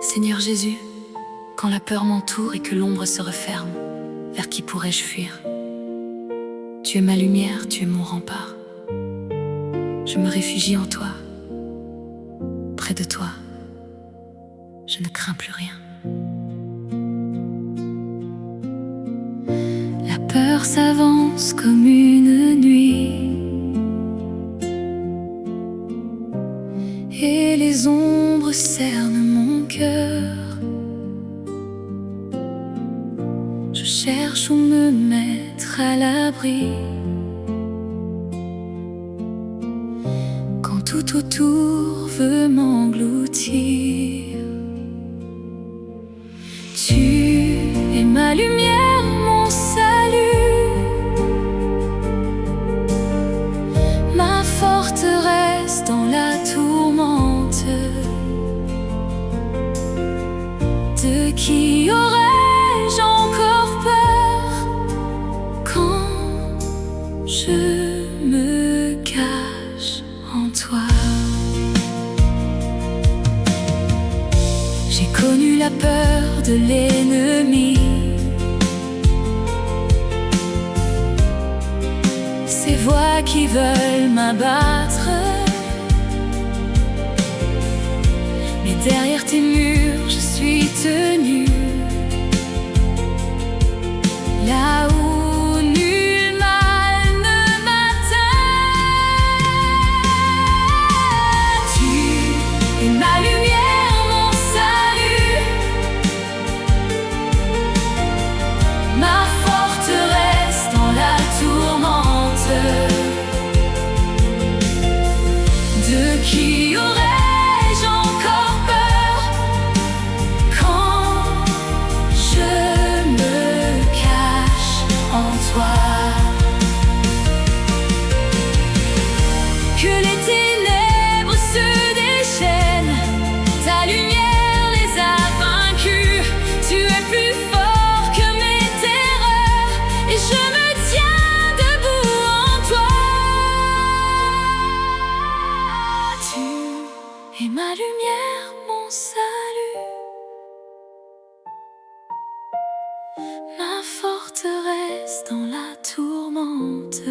Seigneur Jésus, quand la peur m'entoure et que l'ombre se referme, vers qui pourrais-je fuir? Tu es ma lumière, tu es mon rempart. Je me réfugie en toi. Près de toi, je ne crains plus rien. La peur s'avance comme une nuit, et les ombres cernent mon cœur. Je cherche où me mettre à l'abri, quand tout autour veut m'engloutir. Tu es ma lumière, mon salut, ma forteresse dans la tourmente. De qui aurais-je encore peur quand je me cache en toi? J'ai connu la peur de l'ennemi, ces voix qui veulent m'abattre. Mais derrière tes murs, je suis tenue, là où nul mal ne m'atteint. Tu es ma lumière, mon salut, ma forteresse dans la tourmente. De qui aurais-je encore peur quand je me cache en toi? Que les ténèbres se déchaînent, ta lumière les a vaincus. Tu es plus fort que mes terreurs, et je me tiens debout en toi. Tu es ma lumière, mon salut, ma forteresse dans la tourmente.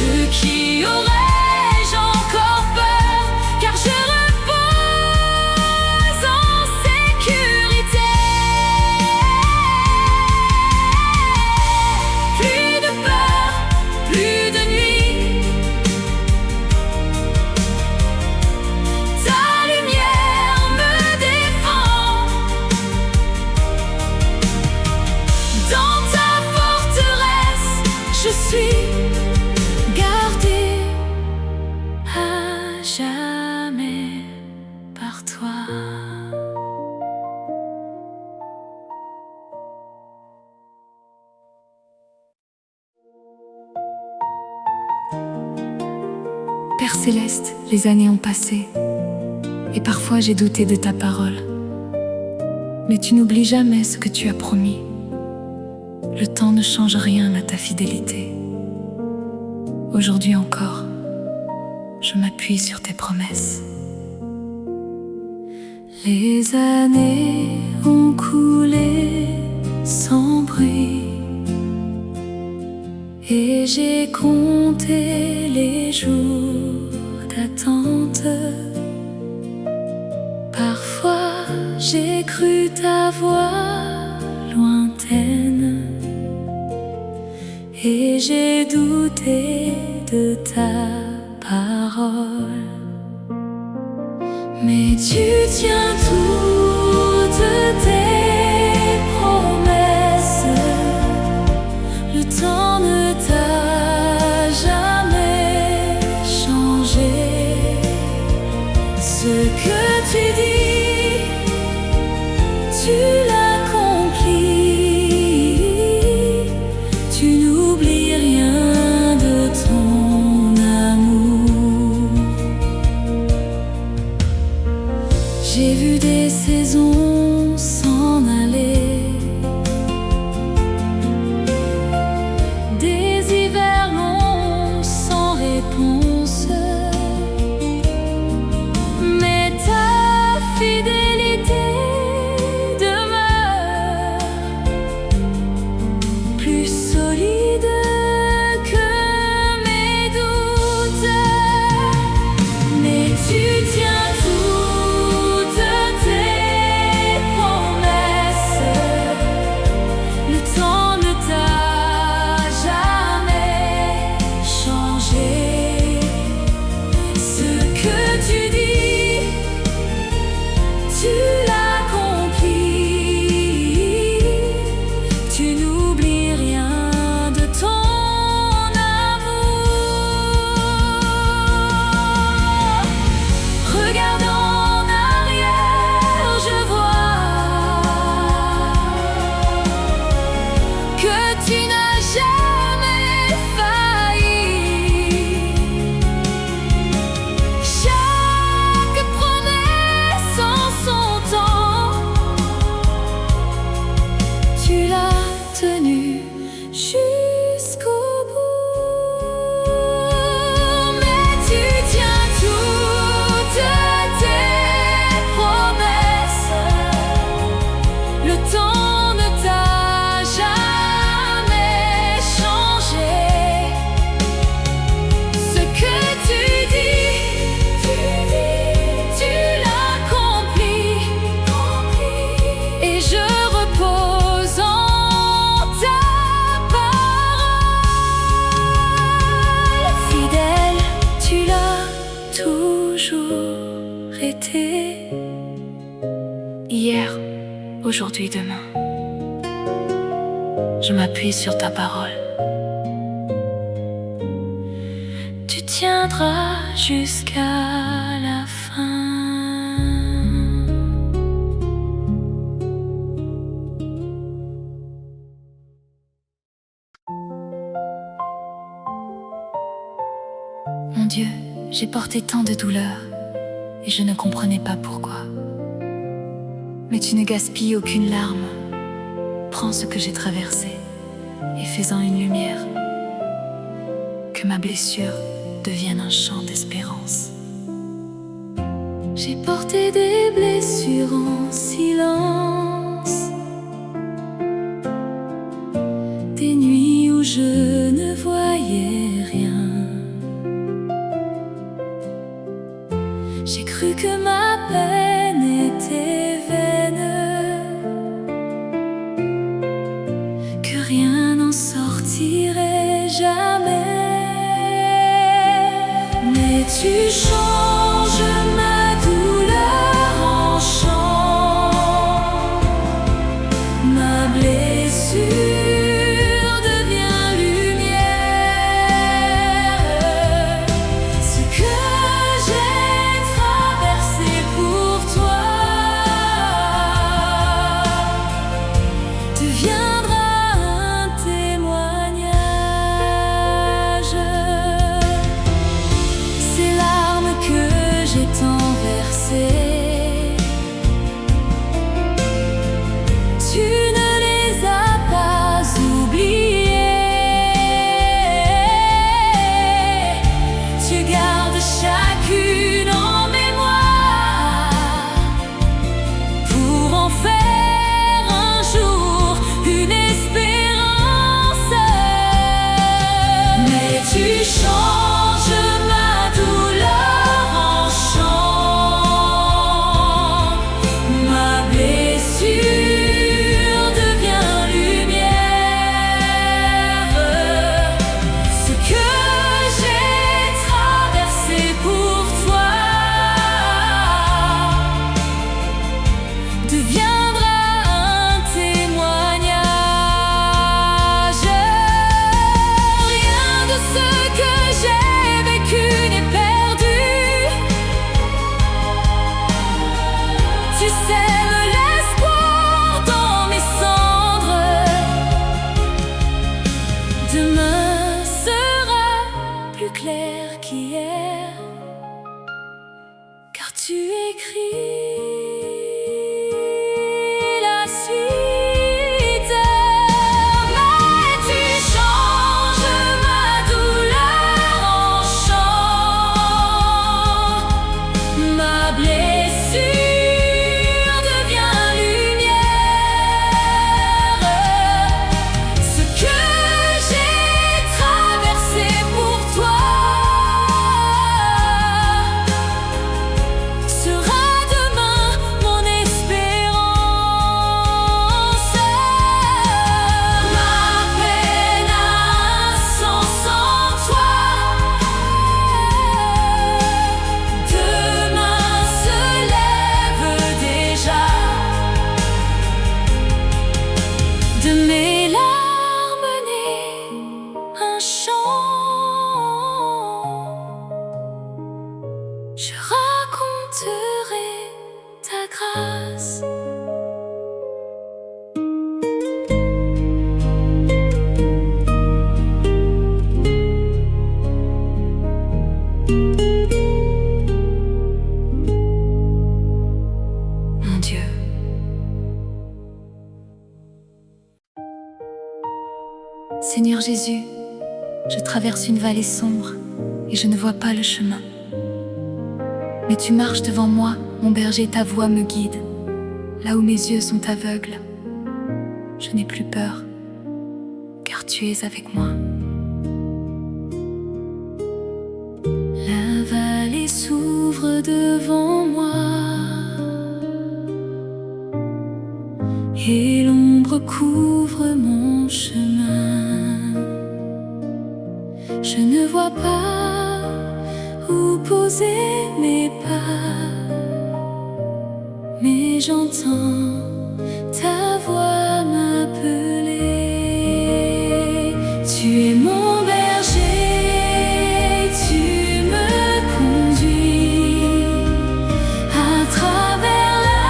De qui aurais-je encore peur, car je repose en sécurité. Plus de peur, plus de nuit, ta lumière me défend. Dans ta forteresse, je suis gardée à jamais par toi. Père céleste, les années ont passé, et parfois j'ai douté de ta parole. Mais tu n'oublies jamais ce que tu as promis. Le temps ne change rien à ta fidélité. Aujourd'hui encore, je m'appuie sur tes promesses. Les années ont coulé sans bruit, et j'ai compté les jours d'attente. Parfois j'ai cru ta voix lointaine, et j'ai douté de ta parole. Mais tu tiens toutes tes promesses, le temps ne t'a jamais changé. Ce que tu dis, tu l'accomplis. Tu n'oublies rien de ton amour. J'ai vu aujourd'hui, demain. Je m'appuie sur ta parole. Tu tiendras jusqu'à la fin. Mon Dieu, j'ai porté tant de douleurs et je ne comprenais pas pourquoi. Mais tu ne gaspilles aucune larme. Prends ce que j'ai traversé et fais-en une lumière. Que ma blessure devienne un chant d'espérance. J'ai porté des blessures en silence, des nuits où je ne voyais rien. J'ai cru que ma peine était vaine, que rien n'en sortirait jamais. Mais tu changes ma douleur en chant, ma blessure devient lumière. Ce que j'ai traversé pour toi deviendra un témoignage. Ces larmes que j'ai tant versées, tu ne les as pas oubliées. Tu gardes chacune en mémoire pour en faire un jour une espérance. Mais tu changes ma douleur en chant, ma blessure devient lumière. Ce que j'ai traversé pour toi deviendra un témoignage. Rien de ce que j'ai vécu n'est perdu. Tu sèmes l'espoir dans mes cendres. Demain sera plus clair qu'hier, car tu écris la suite. Mais tu changes ma douleur en chant, ma blessure devient lumière. Ce que j'ai traversé pour toi sera demain mon espérance. Ma peine a un sens en toi. Demain se lève déjà. De mes larmes naît un chant. Je raconterai ta grâce. Mon Dieu, Seigneur Jésus, je traverse une vallée sombre et je ne vois pas le chemin. Mais tu marches devant moi, mon berger, ta voix me guide. Là où mes yeux sont aveugles, je n'ai plus peur, car tu es avec moi. La vallée s'ouvre devant moi et l'ombre couvre mon chemin. Je ne vois pas où poser mes pas, mais j'entends ta voix m'appelait. Tu es mon berger, tu me conduis à travers la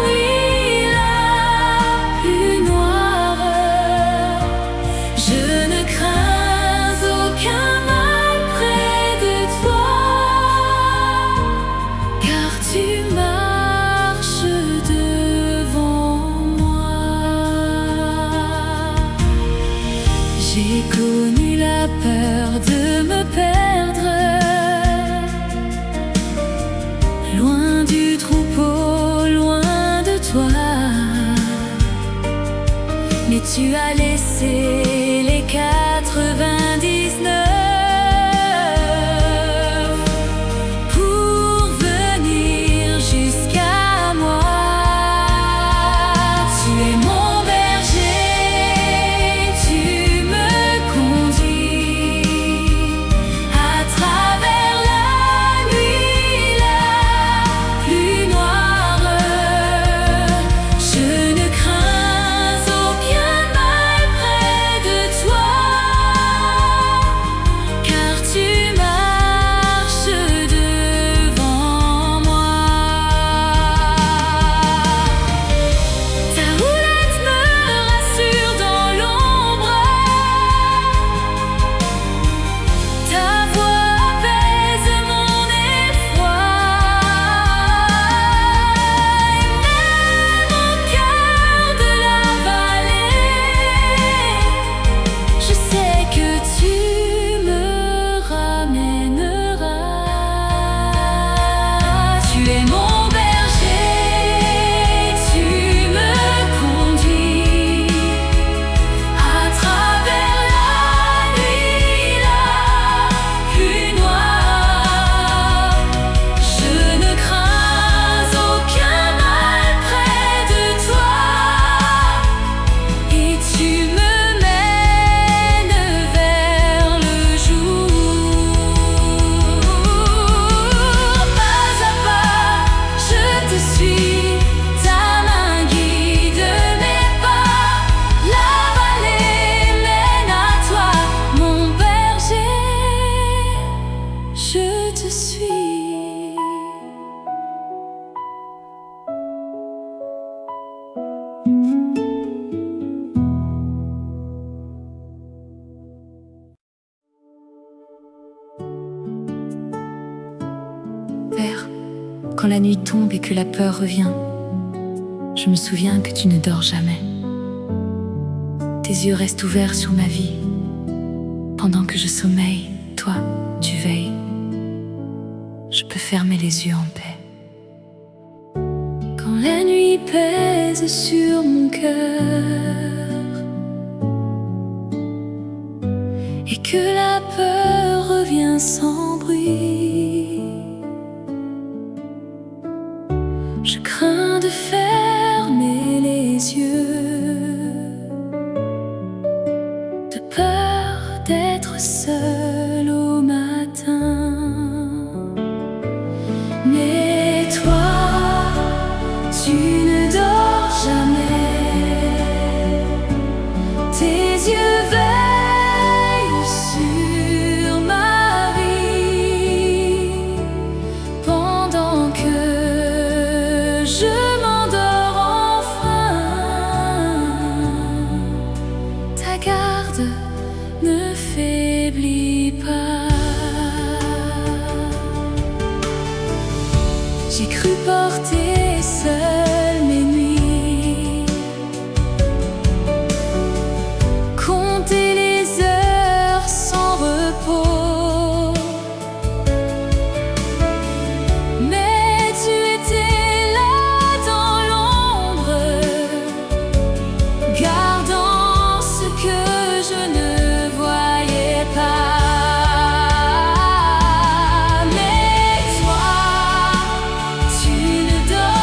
nuit la plus noire. Je ne crains aucun mal près de toi, car tu marches devant moi. J'ai connu la peur de me perdre, loin du troupeau, loin de toi. Mais tu as laissé les 99 pour venir jusqu'à moi. Tu es mon berger, tu me conduis à travers la nuit la plus noire. Je ne crains aucun mal près de toi, car tu marches devant moi. Ta houlette me rassure dans l'ombre, ta voix apaise mon effroi. Et même au cœur de la vallée, je sais que tu me ramèneras. Tu es mon berger, tu me conduis à travers la nuit la plus noire. Je ne crains aucun mal près de toi, et tu me mènes vers le jour. Pas à pas, je te suis, ta main guide mes pas. La vallée mène à toi, mon berger, je te suis. Père, quand la nuit tombe et que la peur revient, je me souviens que tu ne dors jamais. Tes yeux restent ouverts sur ma vie. Pendant que je sommeille, toi, tu veilles. Je peux fermer les yeux en paix. Quand la nuit pèse sur mon cœur et que la peur revient sans bruit, je crains de fermer les yeux, de peur d'être seul au matin. Mais toi, tu ne dors jamais, tes yeux veillent sur ma vie, pendant que je m'endors enfin. Ta garde ne faiblit pas. J'ai cru porter seul mes nuits, compter les heures sans repos. Mais tu étais là dans l'ombre, gardant ce que je ne voyais pas. Mais toi, tu ne dors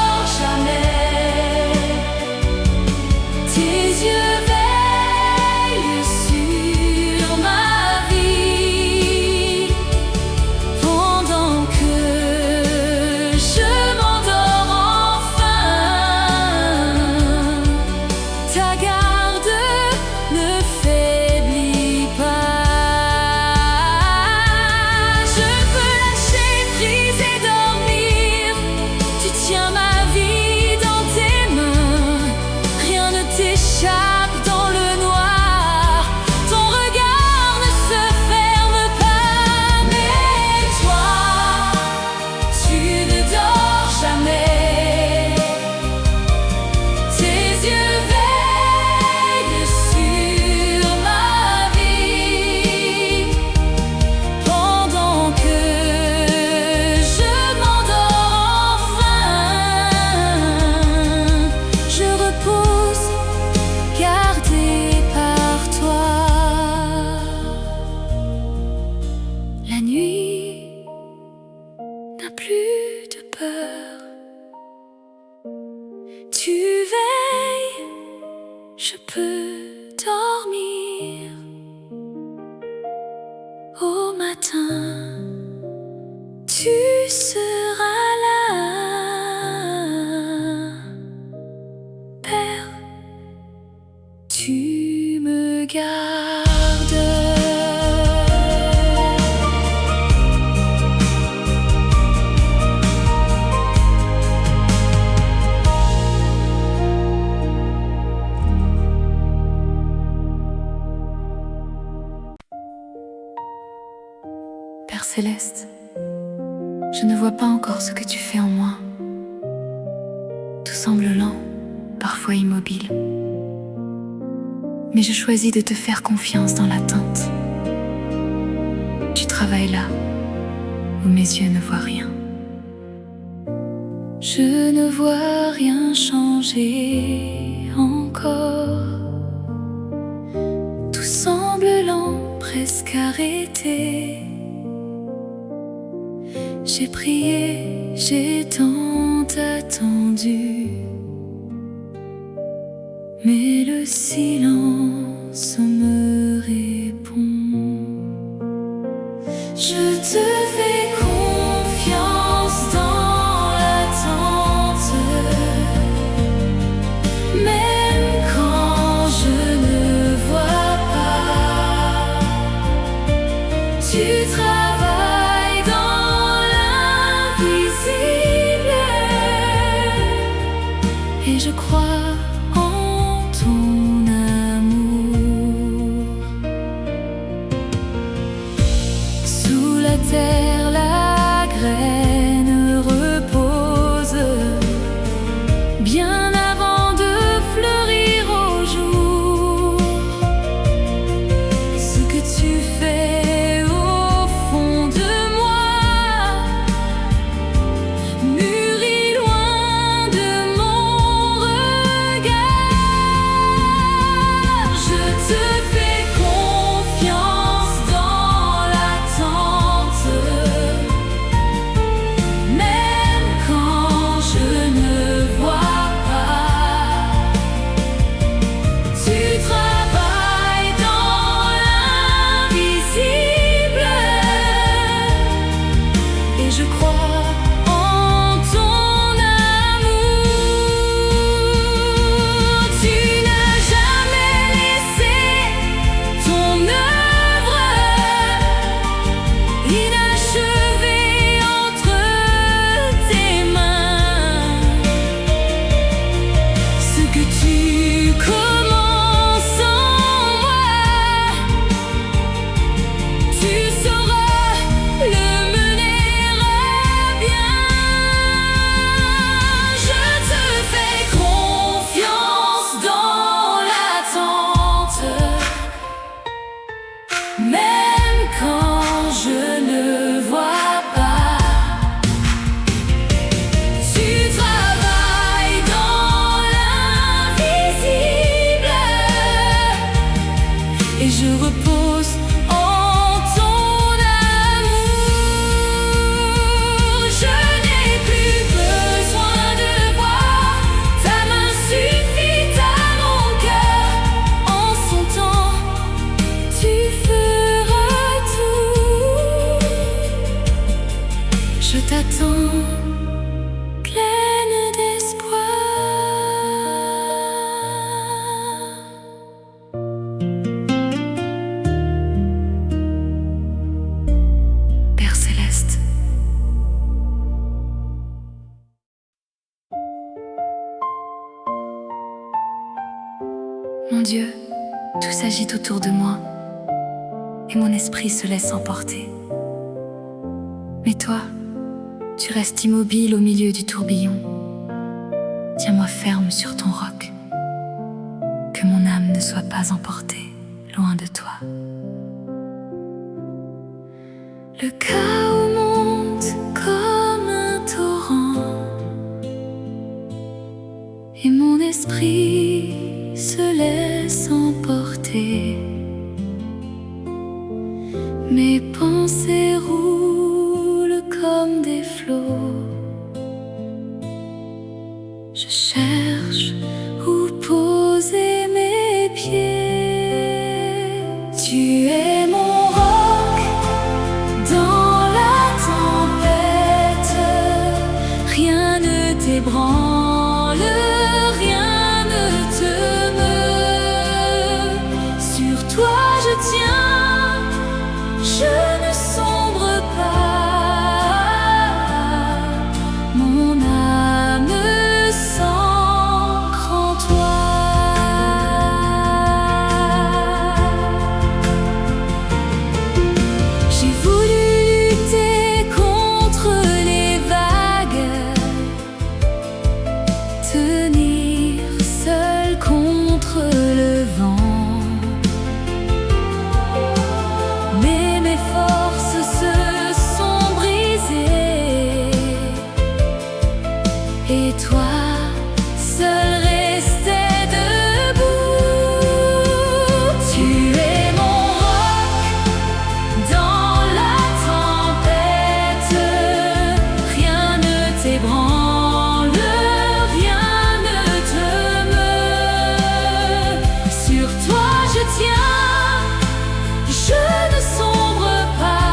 je peux dormir. Au matin, tu seras là. Père, tu me gardes. Père céleste, je ne vois pas encore ce que tu fais en moi. Tout semble lent, parfois immobile. Mais je choisis de te faire confiance dans l'attente. Tu travailles là, où mes yeux ne voient rien. Je ne vois rien changer encore. Tout semble lent, presque arrêté. J'ai prié, j'ai tant attendu, mais le silence me répond. Je te fais confiance dans l'attente, même quand je ne vois pas. Tu travailles dans l'invisible et je crois en ton amour. Sous la terre, la graine repose bien avant de fleurir au jour. Ce que tu fais au fond de moi mûrit loin de mon regard. Je te fais confiance dans l'attente, même quand je ne vois pas. Tu travailles dans l'invisible et je crois en ton amour. Tu n'as jamais laissé ton œuvre inachevée entre tes mains. Ce que tu commences en moi, tu sauras le mener à bien. Je te fais confiance dans l'attente, même quand je ne vois pas. Tu travailles dans l'invisible et je repose en ton amour. Je n'ai plus besoin de voir, ta main suffit à mon cœur. En son temps, tu feras tout. Je t'attends, pleine d'espoir. Père céleste, mon Dieu, tout s'agite autour de moi et mon esprit se laisse emporter. Mais toi, tu restes immobile au milieu du tourbillon. Tiens-moi ferme sur ton roc, que mon âme ne soit pas emportée loin de toi. Le chaos monte comme un torrent et mon esprit se laisse emporter. Mes pensées roulent comme des flots. Je cherche où poser mes t'ébranle, rien ne te meut. Sur toi je tiens, je ne sombre pas. Mon âme s'ancre en toi. J'ai voulu lutter contre les vagues, tenir seul contre le vent. Mais mes forces se sont brisées, et toi, seul restait debout. Tu es mon roc dans la tempête, rien ne t'ébranle, rien ne te meut. Sur toi je tiens, je ne sombre pas.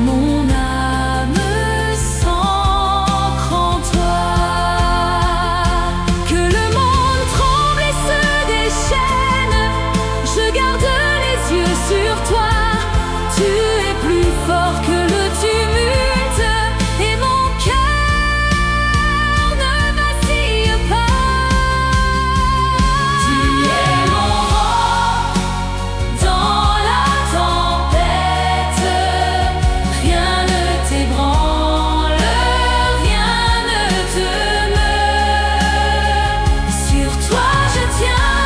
Mon âme s'ancre en toi. Que le monde tremble et se déchaîne, je garde les yeux sur toi. Tu es plus fort que le tumulte, et mon cœur ne vacille pas. Tu es mon roc dans la tempête, rien ne t'ébranle, rien ne te meut. Sur toi je tiens,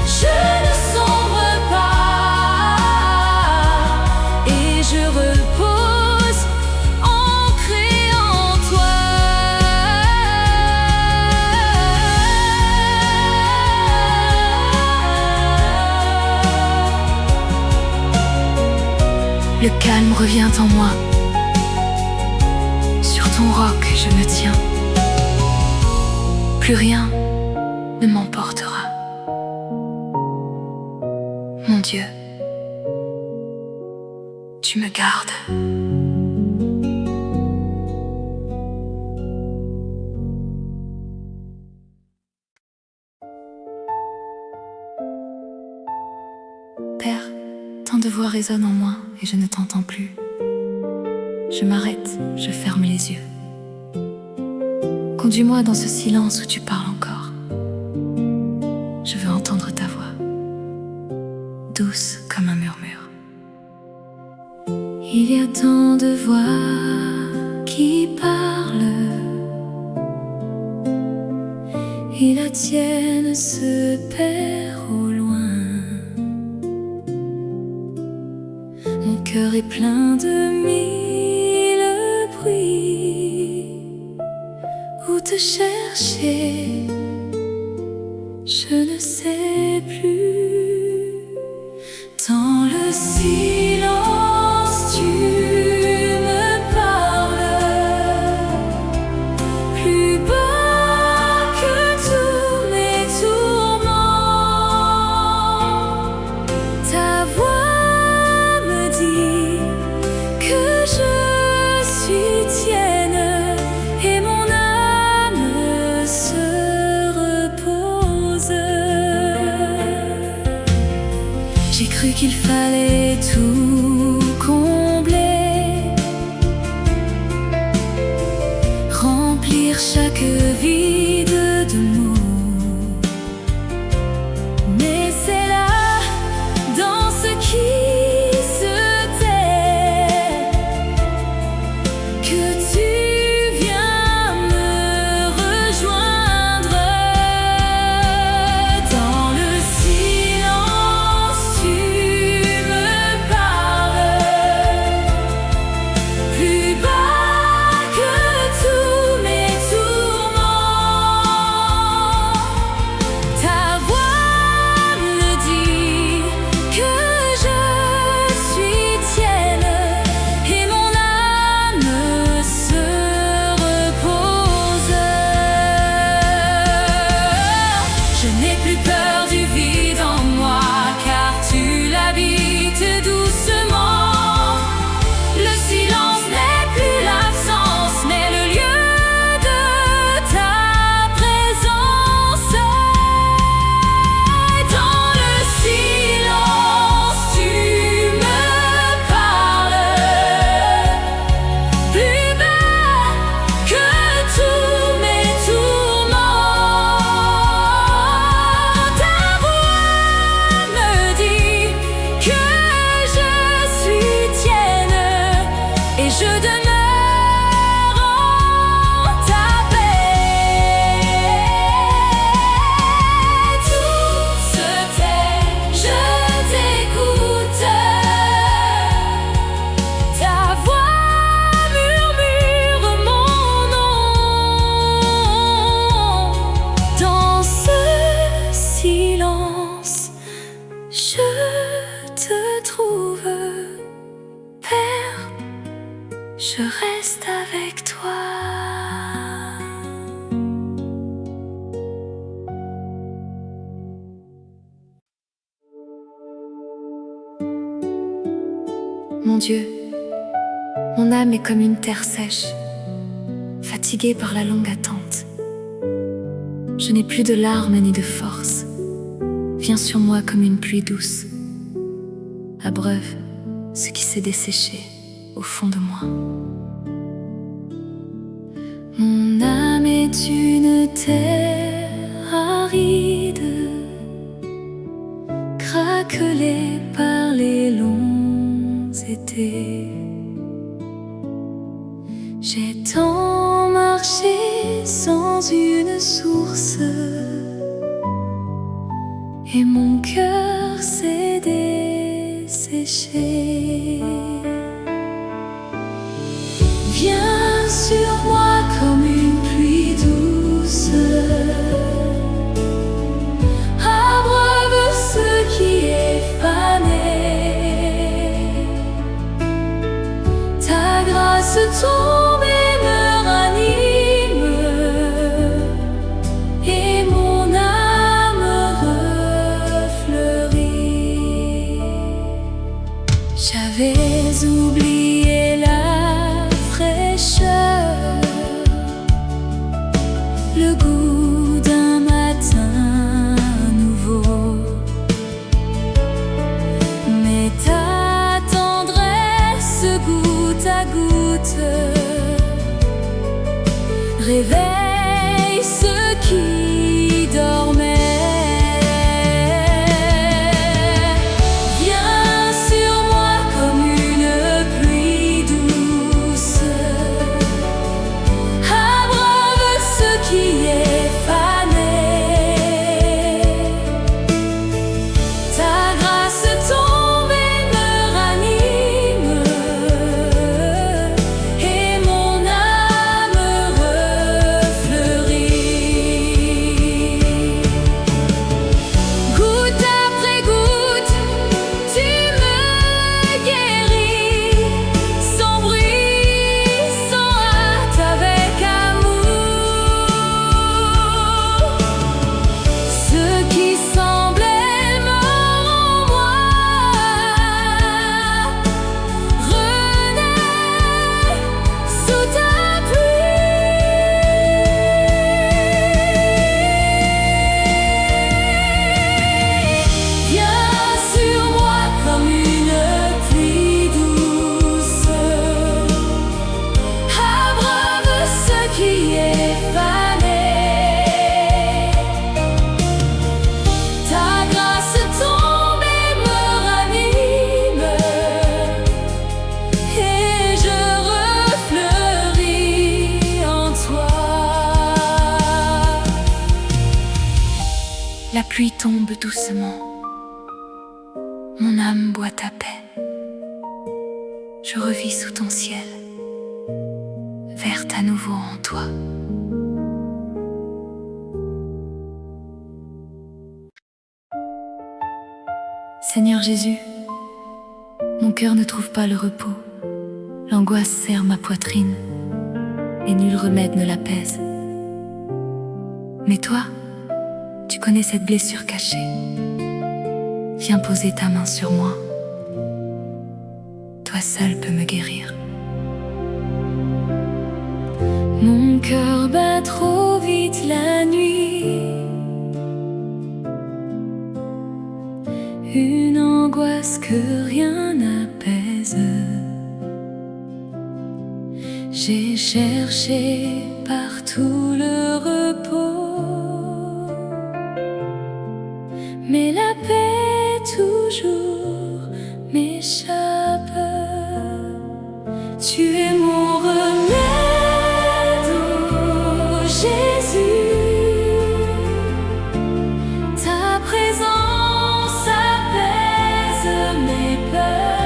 je ne sombre pas, et je repose ancré en toi. Le calme revient en moi. Sur ton roc je me tiens. Plus rien ne m'emportera. Mon Dieu, tu me gardes. Père, tant de voix résonnent en moi et je ne t'entends plus. Je m'arrête, je ferme les yeux. Conduis-moi dans ce silence où tu parles encore. Je veux entendre ta voix, douce comme un murmure. Il y a tant de voix qui parlent, et la tienne se perd au loin. Mon cœur est plein de mille bruits. Où te chercher, je ne sais plus. Dans le silence, tu me parles, plus bas que tous mes tourments. Ta voix me dit que je suis tienne, et mon âme se repose. J'ai cru qu'il fallait tout je reste avec toi. Mon Dieu, mon âme est comme une terre sèche, fatiguée par la longue attente. Je n'ai plus de larmes ni de force. Viens sur moi comme une pluie douce. Abreuve ce qui s'est desséché au fond de moi. Mon âme est une terre aride, craquelée par les longs étés. J'ai tant marché sans une source, et mon cœur s'est desséché. Viens sur moi comme une pluie douce, abreuve ce qui est fané. Ta grâce tombe et me ranime, et mon âme refleurit. J'avais oublié la fraîcheur, le goût d'un matin nouveau, mais ta tendresse goutte à goutte réveille ce qui dormait. Viens sur moi comme une pluie douce, abreuve ce qui est fané. Ta grâce tombe et me ranime, et mon âme refleurit. Goutte après goutte, tu me guéris, sans bruit, sans hâte, avec amour. Ce qui semblait mort en moi renaît sous ta pluie. Viens sur moi comme une pluie douce, abreuve ce qui est fané. Ta grâce tombe et me ranime, et je refleuris en toi. La pluie tombe doucement, mon âme boit ta paix. Je revis sous ton ciel, verte à nouveau en toi. Seigneur Jésus, mon cœur ne trouve pas le repos. L'angoisse serre ma poitrine, et nul remède ne l'apaise. Mais toi, tu connais cette blessure cachée. Viens poser ta main sur moi. Toi seul peux me guérir. Mon cœur bat trop vite la nuit, une angoisse que rien n'apaise. J'ai cherché partout le repos, mais la paix toujours m'échappe. Tu es mon remède, oh Jésus. Ta présence apaise mes peurs.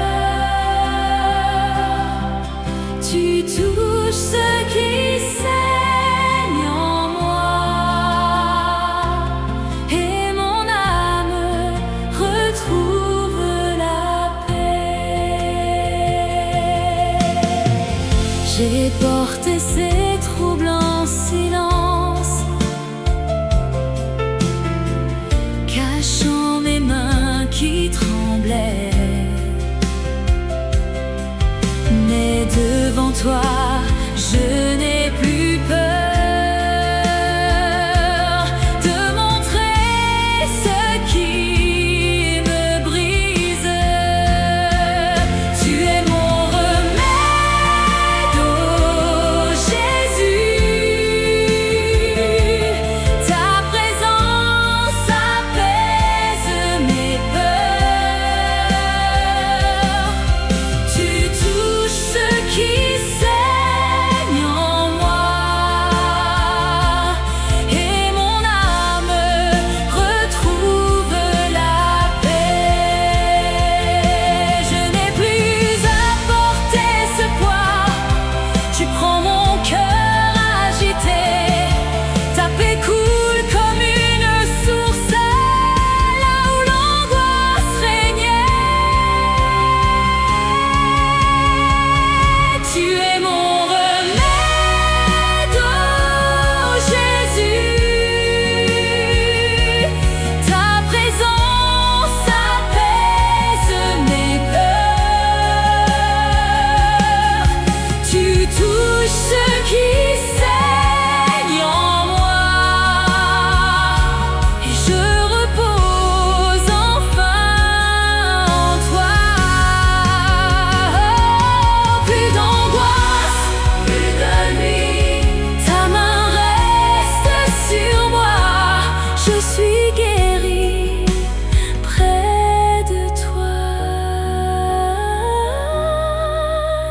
Tu touches ce qui saigne en moi, et mon âme retrouve la paix. J'ai porté ces troubles en silence, cachant mes mains qui tremblaient. Mais devant toi, je n'ai plus peur de montrer ce qui me brise. Tu es mon remède, oh Jésus. Ta présence apaise mes peurs. Tu touches ce qui saigne en moi, et mon âme retrouve la paix. Je n'ai plus à porter ce poids, tu prends mon cœur agité. Ta paix coule comme une source là où l'angoisse régnait. Tu es mon remède, oh Jésus. Ta présence apaise mes peurs. Tu touches ce qui saigne en moi, et je repose enfin en toi. Plus d'angoisse, plus de nuit, ta main reste sur moi. Je suis guérie près de toi,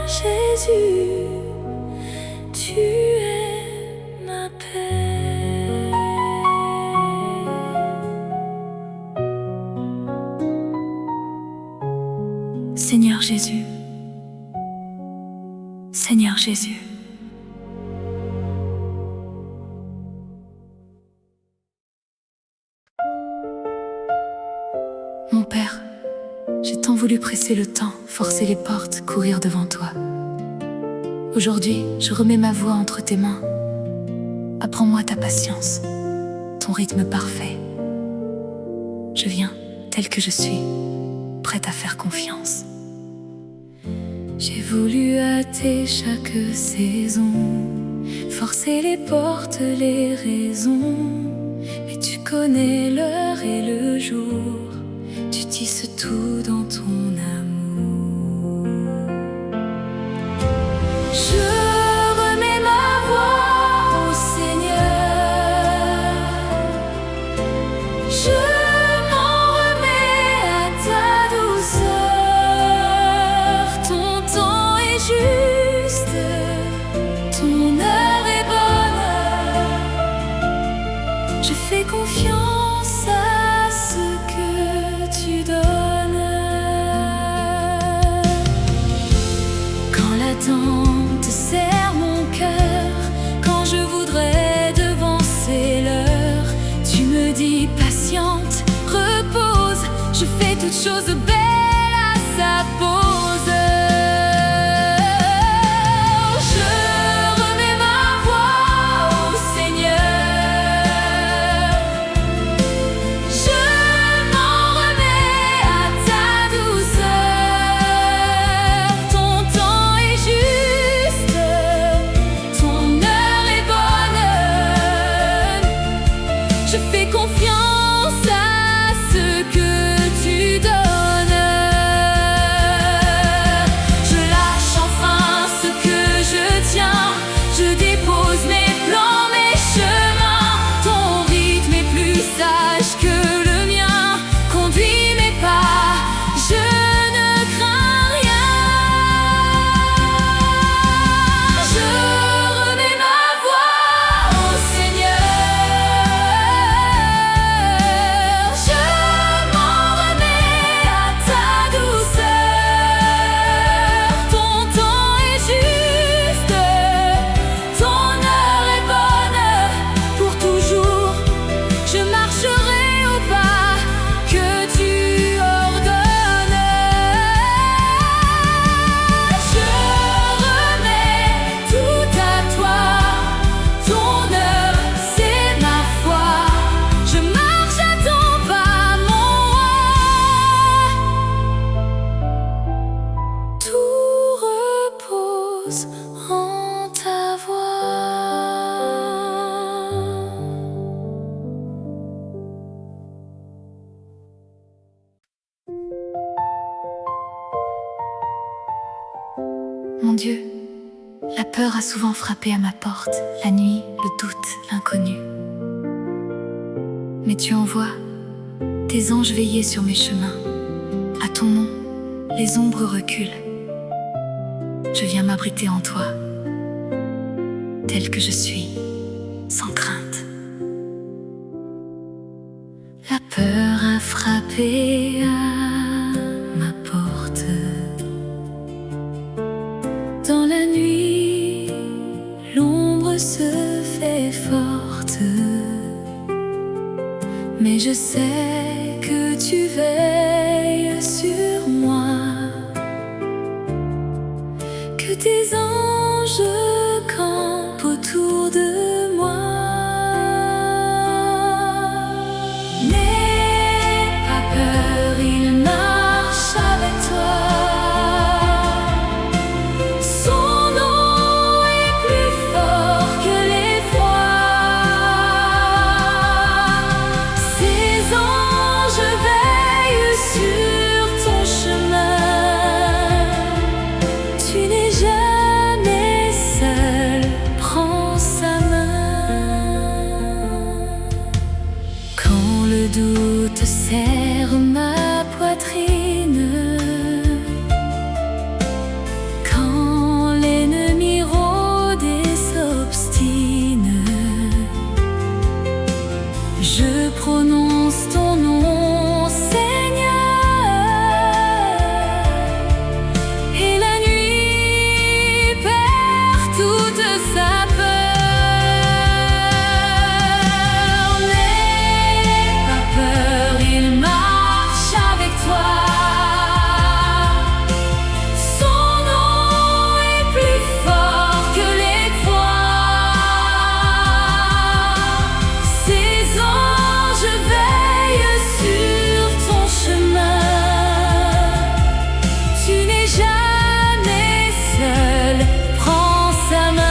Jésus. Tu es ma paix. Seigneur Jésus, Seigneur Jésus. Mon Père, j'ai tant voulu presser le temps, forcer les portes, courir devant toi. Aujourd'hui, je remets ma voix entre tes mains. Apprends-moi ta patience, ton rythme parfait. Je viens tel que je suis, prête à faire confiance. J'ai voulu hâter chaque saison, forcer les portes, les raisons. Mais tu connais l'heure et le jour, tu tisses tout dans ton amour. Je remets ma voix au Seigneur, je m'en remets à ta douceur. Ton temps est juste, ton heure est bonne. Je fais confiance à ce que tu donnes. Quand l'attente serre mon cœur, quand je voudrais devancer l'heure, tu me dis patiente, repose. Je fais toutes choses belles à sa pose. Je remets ma voix au Seigneur, je m'en remets à ta douceur. Ton temps est juste, ton heure est bonne. Je fais confiance à ce que tu donnes. Mon Dieu, la peur a souvent frappé à ma porte, la nuit, le doute, l'inconnu. Mais tu envoies tes anges veiller sur mes chemins. À ton nom, les ombres reculent. Je viens m'abriter en toi, tel que je suis, sans crainte. La peur a frappé à ma porte. Dans la nuit, l'ombre se fait forte. Mais je sais que tu veilles sur moi, que tes anges campent autour de moi. N'aie pas peur, il marche avec toi. Son nom est plus fort que l'effroi. Ses anges veillent sur ton chemin. Tu n'es jamais seul, prends sa main. Quand le doute serre ma poitrine, quand l'ennemi rôde et s'obstine, je prononce ton nom, Seigneur, et la nuit perd toute sa peur. N'aie pas peur, il marche avec toi. Son nom est plus fort que l'effroi. Ses anges veillent sur ton chemin. Tu n'es jamais seul, prends sa main.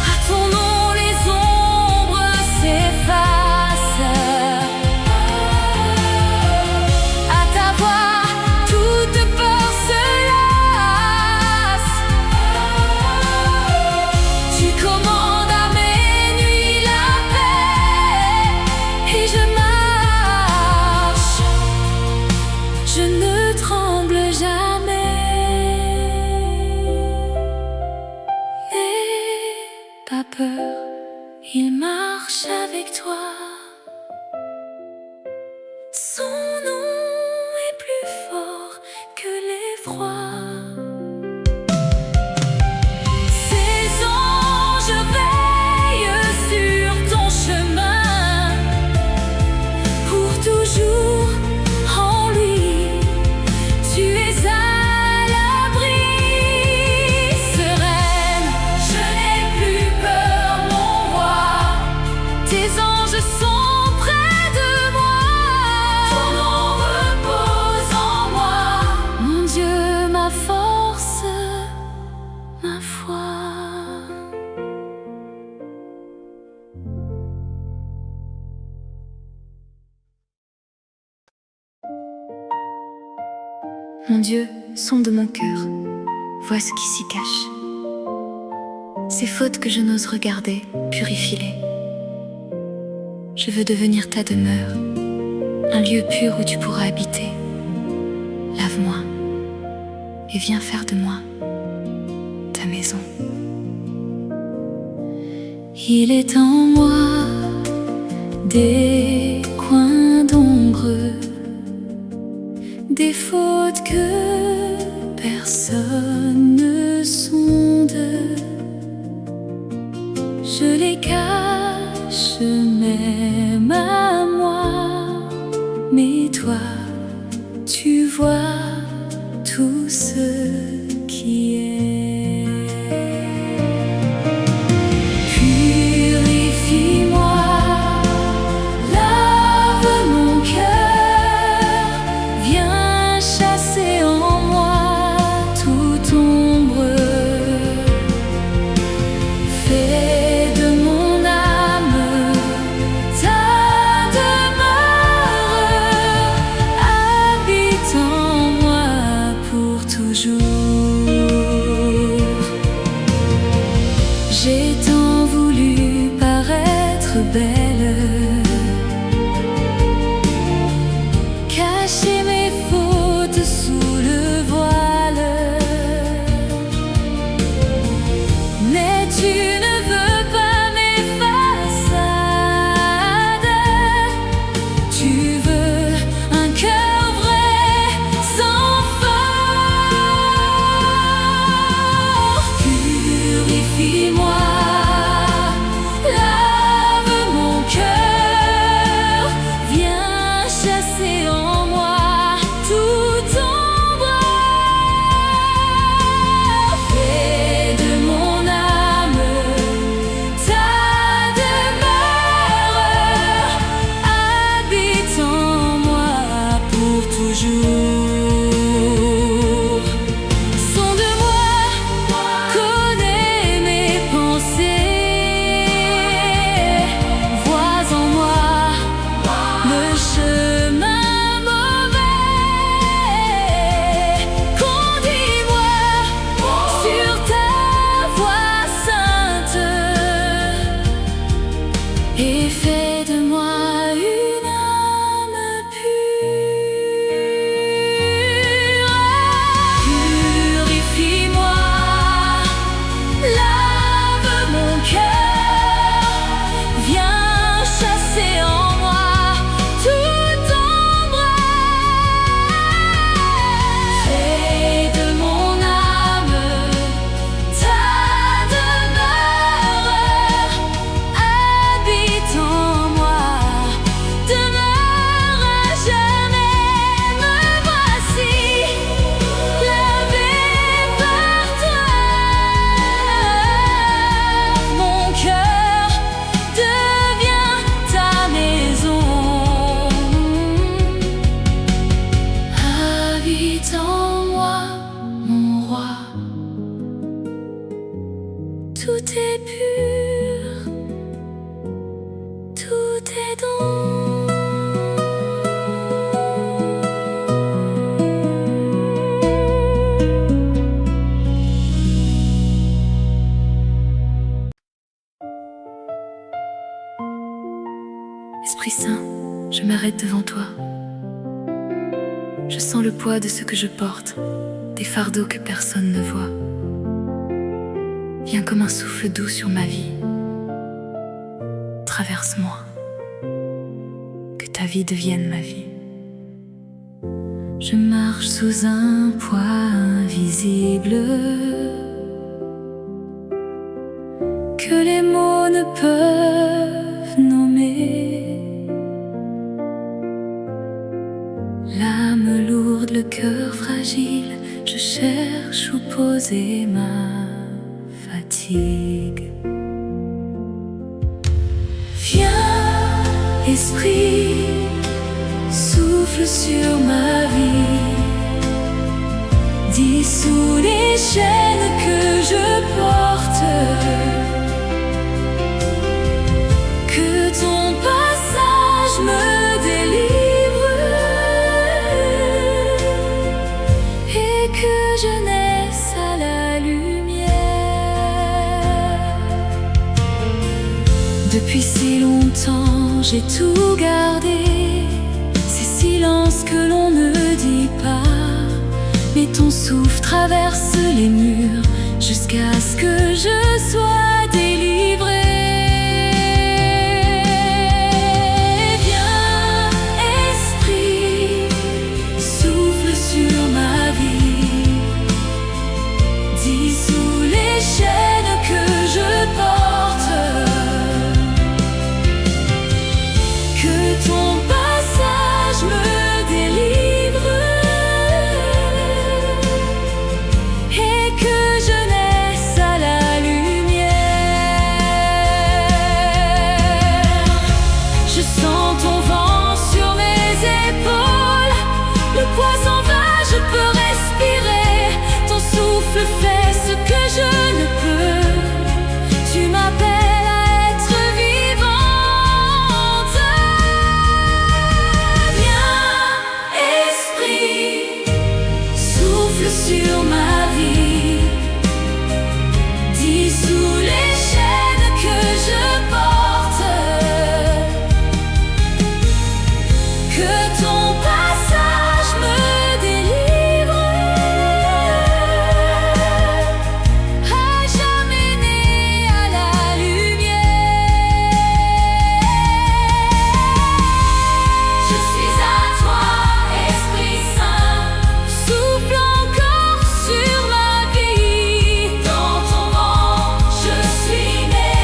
À ton nom, les ombres s'effacent. À ta voix, toute peur se lasse. Tu commandes à mes nuits la paix, et je marche, je ne tremble jamais. N'aie pas peur, il marche avec toi. Son nom est plus fort que l'effroi. Ses anges veillent sur ton chemin. Pour toujours en lui, tu es à l'abri. Sereine, je n'ai plus peur, mon roi. Tes anges sont près de moi. Ton nom repose en moi. Mon Dieu, ma force, ma foi. Mon Dieu, sonde mon cœur, vois ce qui s'y cache. Ces fautes que je n'ose regarder, purifie-les. Je veux devenir ta demeure, un lieu pur où tu pourras habiter. Lave-moi et viens faire de moi ta maison. Il est en moi des coins d'ombre, des fautes que personne ne sonde. Je les cache même à moi, mais toi, tu vois tout ce qui est. Purifie-moi, lave mon cœur, viens chasser en moi toute ombre. Fais de mon âme ta demeure, habite en moi. est pur, tout est don. Esprit Saint, je m'arrête devant toi. Je sens le poids de ce que je porte, des fardeaux que personne ne voit. Viens comme un souffle doux sur ma vie. Traverse-moi, que ta vie devienne ma vie. Je marche sous un poids invisible que les mots ne peuvent nommer. L'âme lourde, le cœur fragile, je cherche où poser ma fatigue. Viens, Esprit, souffle sur ma vie, dissous les chaînes que je porte, que ton passage me délivre et que je naisse à la lumière. Depuis si longtemps j'ai tout gardé, ces silences que l'on ne dit pas, mais ton souffle traverse les murs jusqu'à ce que je sois délivrée. Viens, Esprit, souffle sur ma vie, dissous les chaînes que je porte, que ton passage me délivre et que je naisse à la lumière. Je sens ton vent sur mes épaules, le poids s'en va, je peux respirer. Ton souffle fait ce que je ne peux. Tu m'appelles à être vivante. Viens, Esprit, souffle sur ma vie, dissous les chaînes que je porte, que ton passage me délivre, à jamais né à la lumière. Je suis à toi, Esprit Saint, souffle encore sur ma vie. Dans ton vent, je suis né,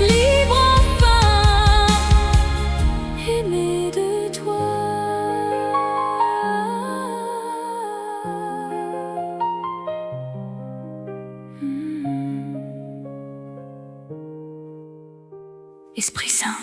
libre enfin, aimé de toi. Esprit Saint.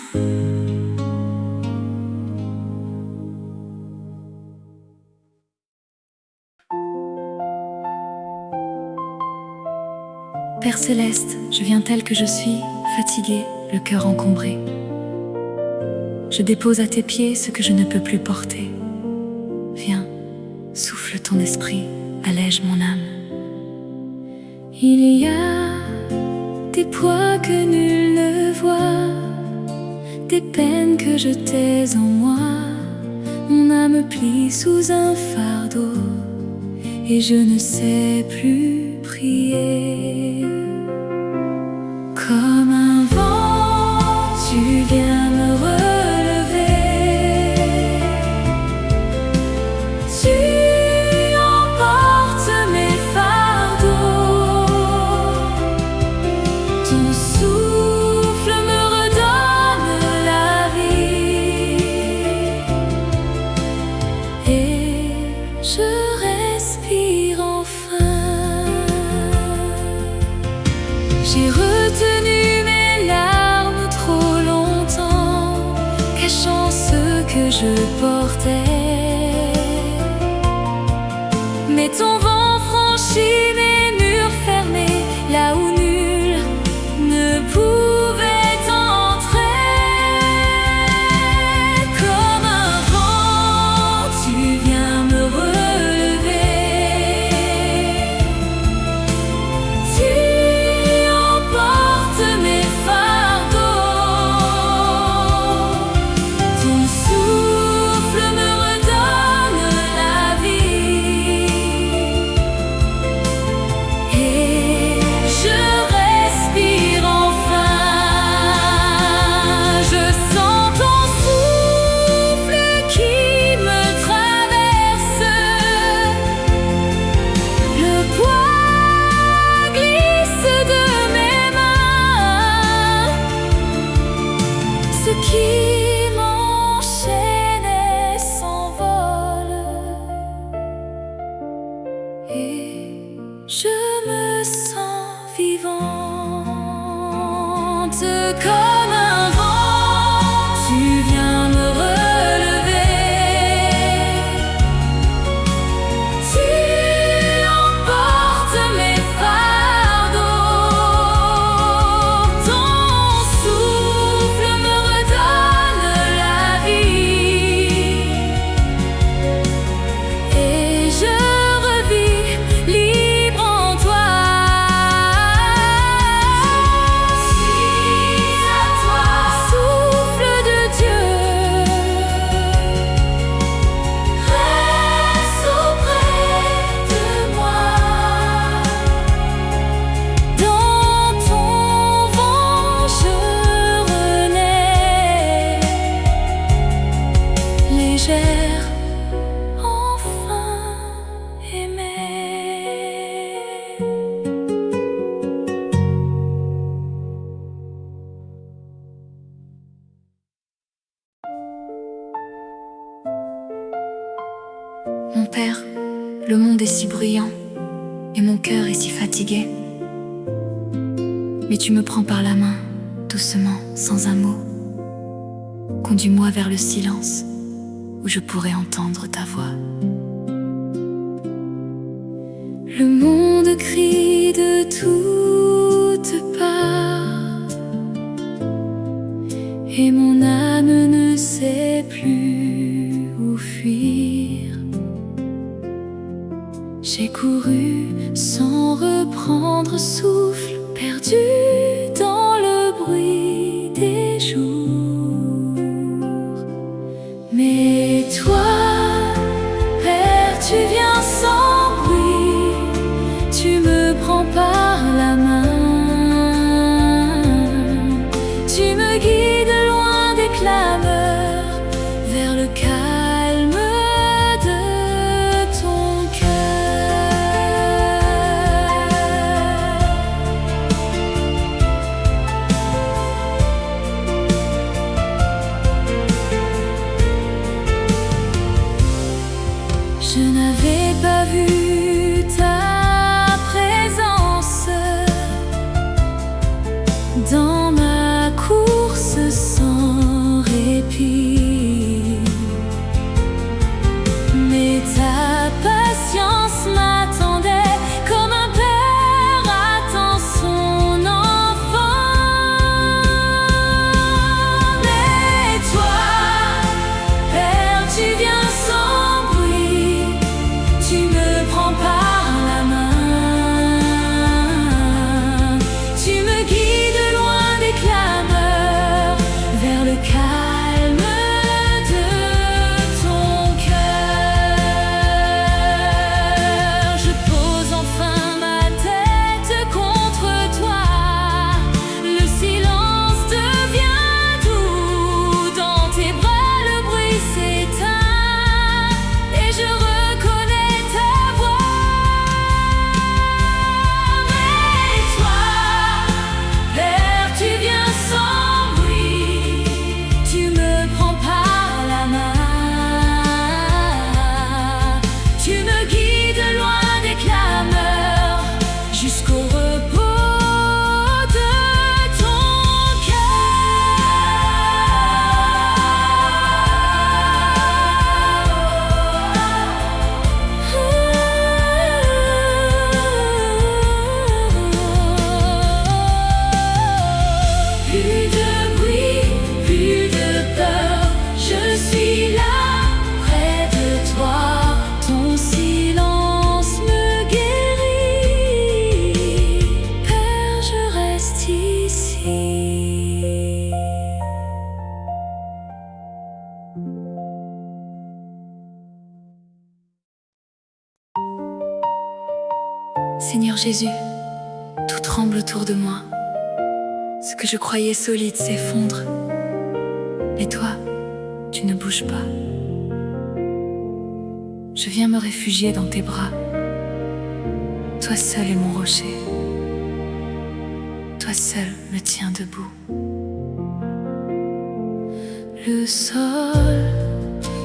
Père céleste, je viens tel que je suis, fatigué, le cœur encombré. Je dépose à tes pieds ce que je ne peux plus porter. Viens, souffle ton esprit, allège mon âme. Il y a des poids que nul ne voit, des peines que je tais en moi. Mon âme plie sous un fardeau et je ne sais plus prier. Comme un vent, tu viens me relever. Tu emportes mes fardeaux. Ton souffle me redonne la vie et je respire enfin. J'ai retenu mes larmes trop longtemps, cachant ce que je portais. Mais ton vent franchit mes murs fermés, là où nul ne comme un vent, tu viens me relever. Tu emportes mes fardeaux. Ton souffle me redonne la vie. Et je revis libre en toi. Enfin aimée. Mon père, le monde est si bruyant et mon cœur est si fatigué. Mais tu me prends par la main, doucement, sans un mot. Conduis-moi vers le silence, où je pourrai entendre ta voix. Le monde crie de toutes parts et mon âme ne sait plus où fuir. J'ai couru sans reprendre souffle, perdu dans le bruit des jours. Mais toi, Père, tu viens sans bruit, tu me prends par la main, tu me guides loin des clameurs, vers le calme de ton cœur. Je n'avais pas vu ta présence dans ma course sans répit, mais ta patience m'attendait comme un père attend son enfant. Mais toi, Père, tu viens sans bruit, tu me prends par la main, tu me guides loin des clameurs, vers le calme de ton cœur. Je pose enfin ma tête contre toi, le silence devient doux, dans tes bras le bruit s'éteint et je reconnais ta voix. Mais toi, Père, tu viens sans bruit, tu me prends par la main, tu me guides loin des clameurs, jusqu'au repos de ton cœur. Plus de bruit, plus de peur, je suis là, près de toi, ton silence me guérit. Père, je reste ici. Seigneur Jésus, tout tremble autour de moi. Ce que je croyais solide s'effondre. Et toi, tu ne bouges pas. Je viens me réfugier dans tes bras. Toi seul est mon rocher. Toi seul me tient debout. Le sol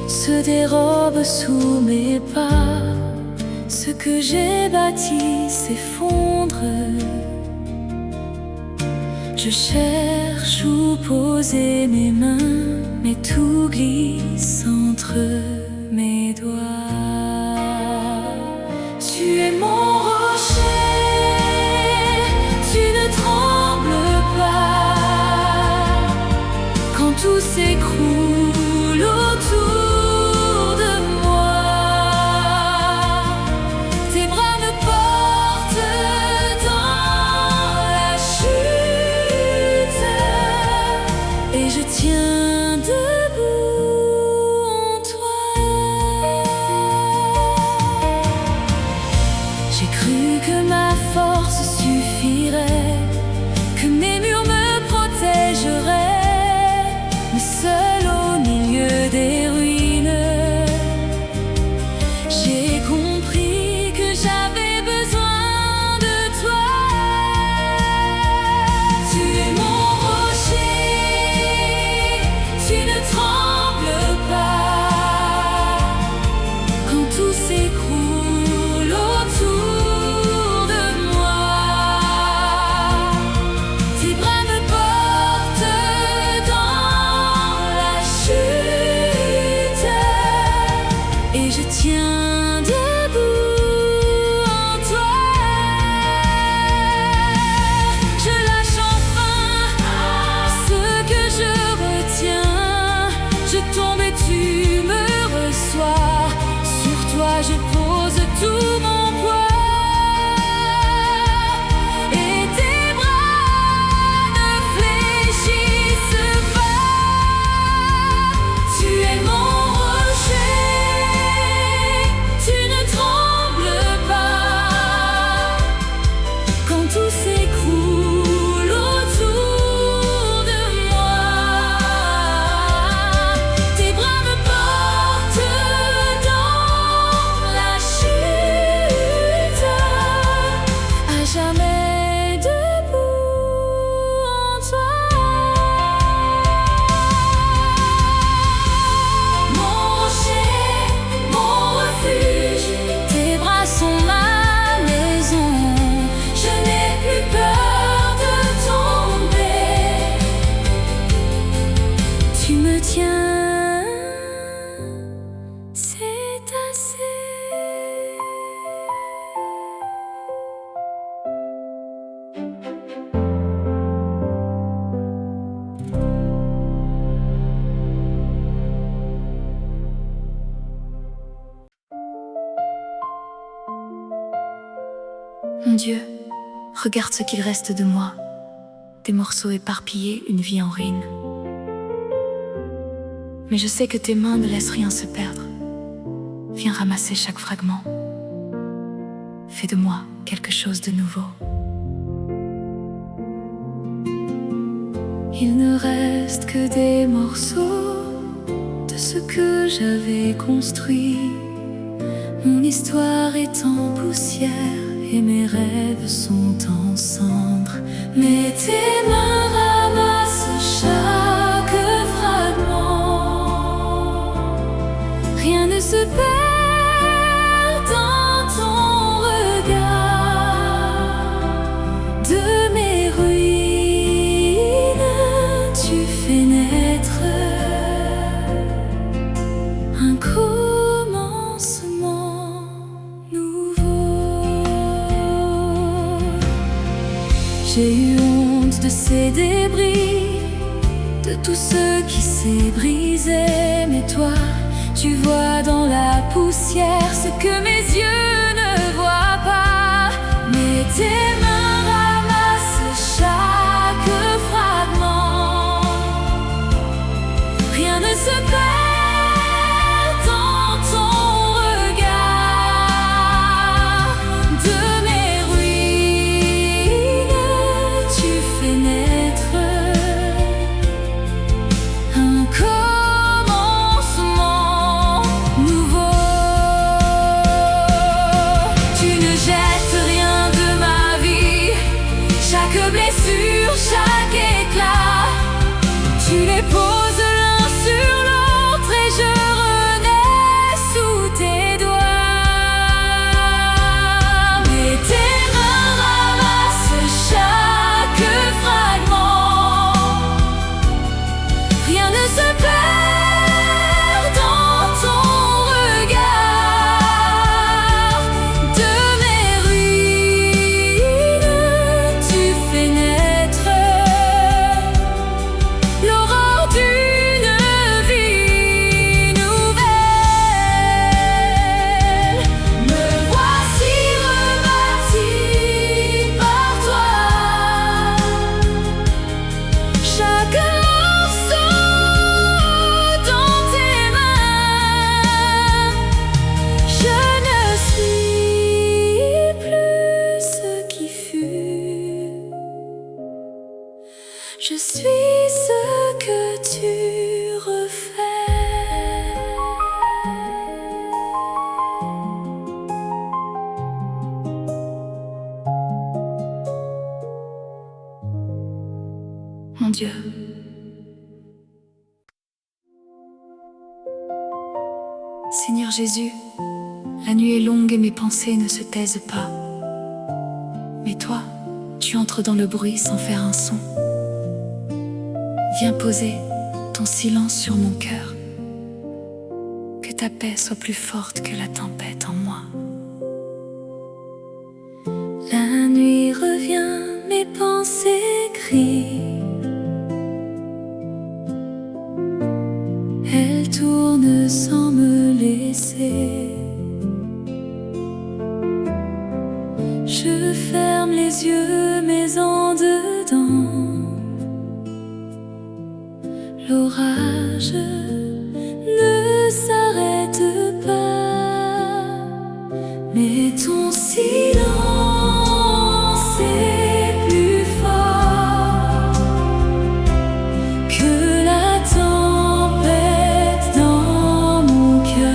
se dérobe sous mes pas. Ce que j'ai bâti s'effondre. Je cherche où poser mes mains, mais tout glisse entre mes doigts. Tu es mon rocher, tu ne trembles pas quand tout s'écroule autour de moi. Tes bras me portent dans la chute et je tiens debout en toi. J'ai cru que ma force suffirait, que mes murs me protégeraient, mais seul au milieu des ruines, j'ai compris que j'avais besoin de toi. Tu es mon rocher, tu ne trembles pas quand tout s'écroule autour de moi. Tes bras me portent dans la chute et je tiens debout en toi. Je lâche enfin ce que je retiens. Je tombe et tu me reçois. Sur toi je pose tout mon poids. Et tes bras ne fléchissent pas. Tu es mon rocher, tu ne trembles pas quand tout s'écroule autour de moi. Tes bras me portent dans la chute, à jamais debout en toi. Mon rocher, mon refuge, tes bras sont ma maison. Je n'ai plus peur de tomber. Tu me tiens, c'est assez. Mon Dieu, regarde ce qu'il reste de moi. Des morceaux éparpillés, une vie en ruine. Mais je sais que tes mains ne laissent rien se perdre. Viens ramasser chaque fragment. Fais de moi quelque chose de nouveau. Il ne reste que des morceaux de ce que j'avais construit. Mon histoire est en poussière et mes rêves sont en cendres. Mais tes mains ramassent chaque fragment. Rien ne se perd dans ton regard. De mes ruines, tu fais naître un commencement nouveau. J'ai eu honte de ces débris, de tout ce qui s'est brisé. Mais toi, tu vois dans la poussière ce que mes yeux ne voient pas. Mais tes mains ramassent chaque fragment. Rien ne se perd dans ton regard. De mes ruines, tu fais naître un commencement nouveau. mon Dieu. Seigneur Jésus, la nuit est longue et mes pensées ne se taisent pas. Mais toi, tu entres dans le bruit sans faire un son. Viens poser ton silence sur mon cœur. Que ta paix soit plus forte que la tempête en moi. La nuit revient, mes pensées crient. Elle tourne sans me laisser. Je ferme les yeux, mais en dedans, l'orage ne s'arrête pas. Mais ton silence est plus fort que la tempête dans mon cœur.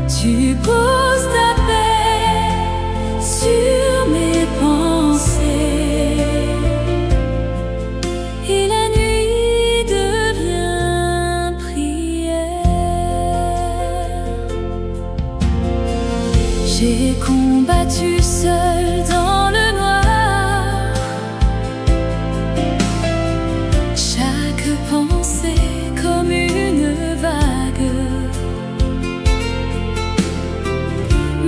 Tu poses ta paix sur mes pensées et la nuit devient prière. J'ai combattu seul dans le noir. Chaque pensée comme une vague.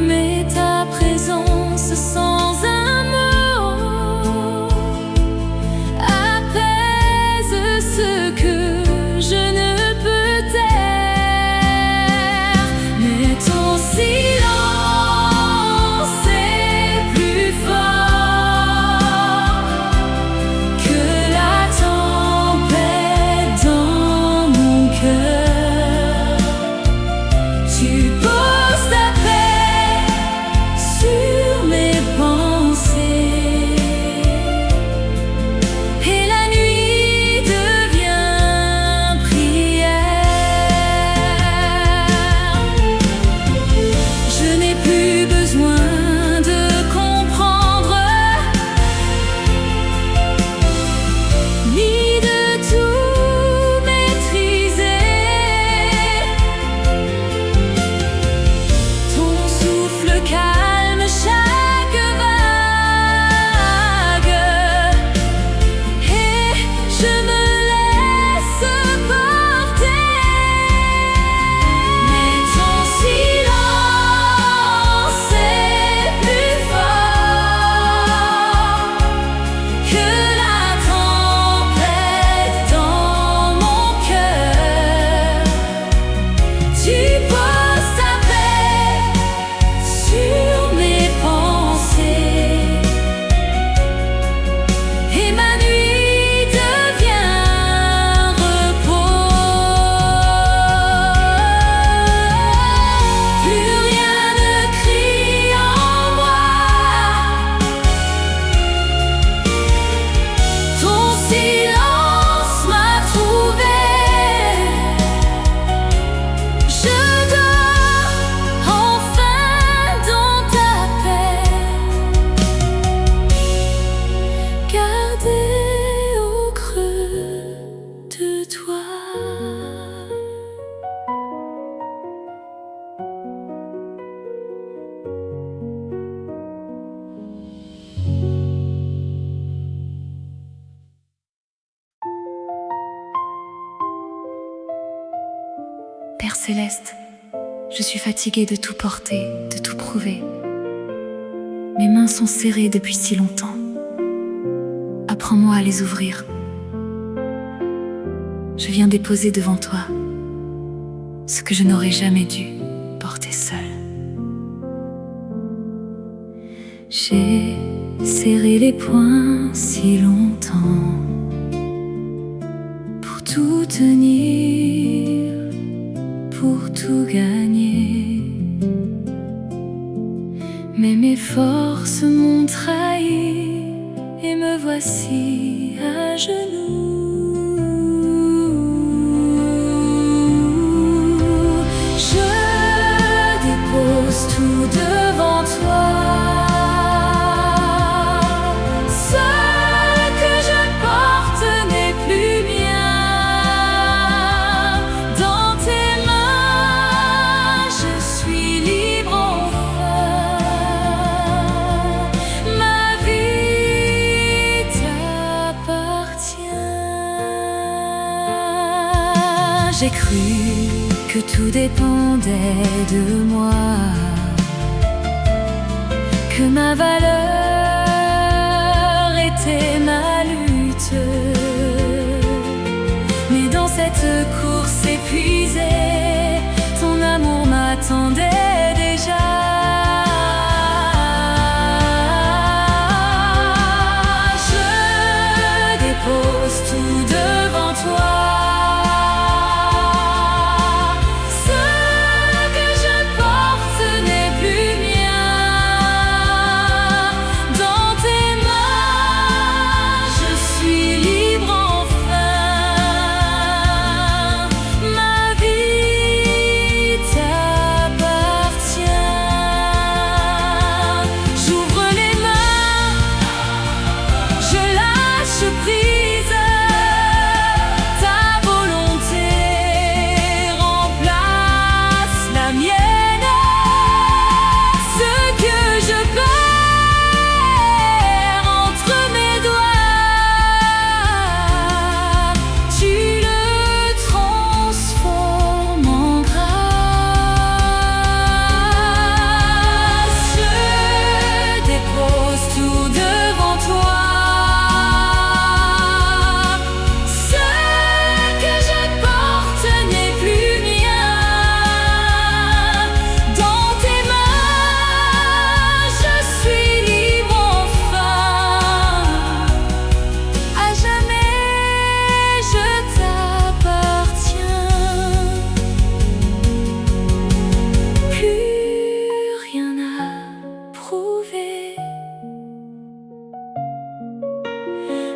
Mais ta présence sans un mot apaise ce que je ne peux taire. Mais ton silence est plus fort que la tempête dans mon cœur. Tu poses ta paix sur mes pensées et la nuit devient prière. Je n'ai plus besoin de comprendre ni de tout maîtriser. Ton souffle calme chaque vague et je me laisse porter. Mais ton silence est plus fort que la tempête dans mon cœur. Tu poses ta paix sur mes pensées et ma nuit devient repos. Plus rien ne crie en moi. Ton silence m'a trouvé. Je dors enfin dans ta paix, gardée au creux de toi. Père céleste, je suis fatiguée de tout porter, de tout prouver. Mes mains sont serrées depuis si longtemps. Apprends-moi à les ouvrir. Je viens déposer devant toi ce que je n'aurais jamais dû porter seule. J'ai serré les poings si longtemps pour tout tenir, pour tout gagner. Mais mes forces m'ont trahi et me voici à genoux. Je dépose tout devant toi, ce que je j'ai cru que tout dépendait de moi, que ma valeur était ma lutte. Mais dans cette course épuisée, ton amour m'attendait déjà. Je dépose tout devant toi.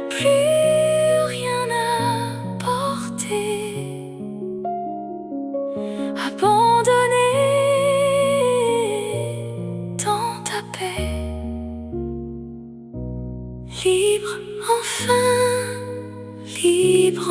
Plus rien à porter, abandonné dans ta paix, libre enfin, libre